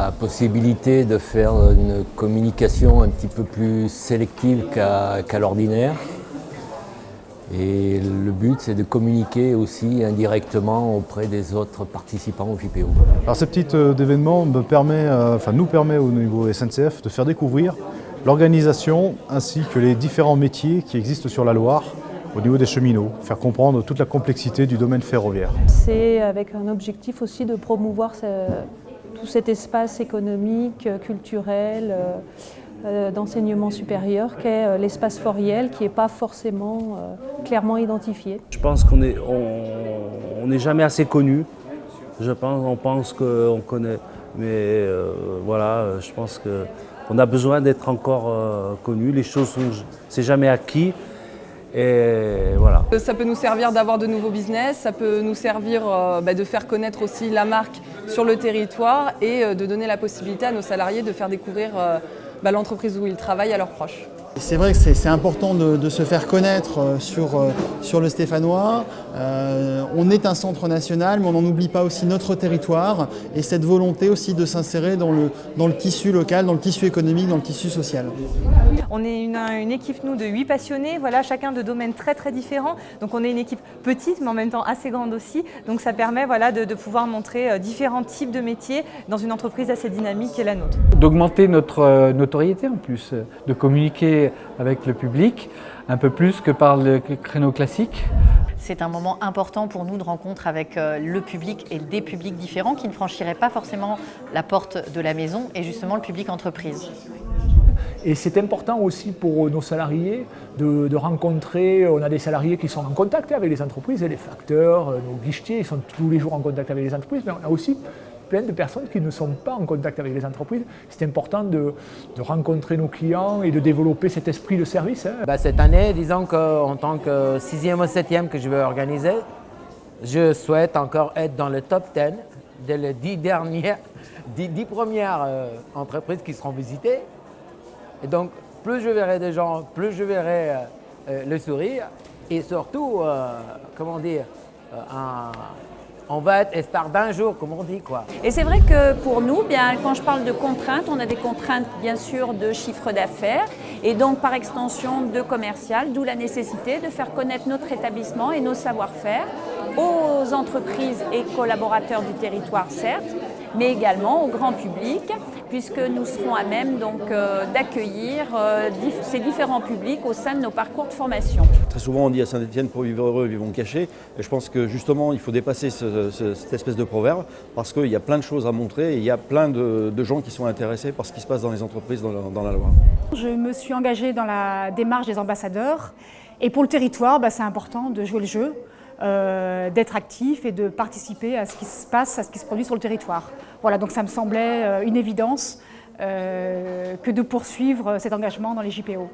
la possibilité de faire une communication un petit peu plus sélective qu'à l'ordinaire. Et le but, c'est de communiquer aussi indirectement auprès des autres participants au JPO. Alors, ce petit événement nous permet au niveau SNCF de faire découvrir l'organisation ainsi que les différents métiers qui existent sur la Loire au niveau des cheminots, faire comprendre toute la complexité du domaine ferroviaire. C'est avec un objectif aussi de promouvoir tout cet espace économique, culturel, d'enseignement supérieur qu'est l'espace foriel qui n'est pas forcément clairement identifié. Je pense qu'on n'est jamais assez connu. On pense qu'on connaît, mais voilà, je pense qu'on a besoin d'être encore connu. Les choses c'est jamais acquis. Et voilà. Ça peut nous servir d'avoir de nouveaux business, ça peut nous servir de faire connaître aussi la marque sur le territoire et de donner la possibilité à nos salariés de faire découvrir l'entreprise où ils travaillent à leurs proches. C'est vrai que c'est important de se faire connaître sur le Stéphanois. On est un centre national, mais on n'en oublie pas aussi notre territoire et cette volonté aussi de s'insérer dans le tissu local, dans le tissu économique, dans le tissu social. On est une équipe, nous, de 8 passionnés, voilà, chacun de domaines très très différents. Donc on est une équipe petite, mais en même temps assez grande aussi. Donc ça permet de pouvoir montrer différents types de métiers dans une entreprise assez dynamique qui est la nôtre. D'augmenter notre notoriété en plus, de communiquer avec le public un peu plus que par le créneau classique. C'est un moment important pour nous de rencontre avec le public et des publics différents qui ne franchiraient pas forcément la porte de la maison et justement le public entreprise. Et c'est important aussi pour nos salariés de rencontrer, on a des salariés qui sont en contact avec les entreprises, les facteurs, nos guichetiers, ils sont tous les jours en contact avec les entreprises, mais on a aussi plein de personnes qui ne sont pas en contact avec les entreprises. C'est important de rencontrer nos clients et de développer cet esprit de service. Cette année, disons qu'en tant que 6e ou 7e que je vais organiser, je souhaite encore être dans le top 10 des 10 premières entreprises qui seront visitées. Et donc, plus je verrai des gens, plus je verrai le sourire et surtout, on va être star d'un jour, comme on dit, quoi. Et c'est vrai que pour nous, quand je parle de contraintes, on a des contraintes bien sûr de chiffre d'affaires et donc par extension de commercial, d'où la nécessité de faire connaître notre établissement et nos savoir-faire aux entreprises et collaborateurs du territoire, certes, mais également au grand public, puisque nous serons à même d'accueillir ces différents publics au sein de nos parcours de formation. Très souvent on dit à Saint-Étienne, pour vivre heureux, vivons cachés. Et je pense que justement il faut dépasser cette espèce de proverbe parce qu'il y a plein de choses à montrer et il y a plein de gens qui sont intéressés par ce qui se passe dans les entreprises dans la Loire. Je me suis engagée dans la démarche des ambassadeurs et pour le territoire, c'est important de jouer le jeu. D'être actif et de participer à ce qui se passe, à ce qui se produit sur le territoire. Voilà, donc ça me semblait une évidence que de poursuivre cet engagement dans les JPO.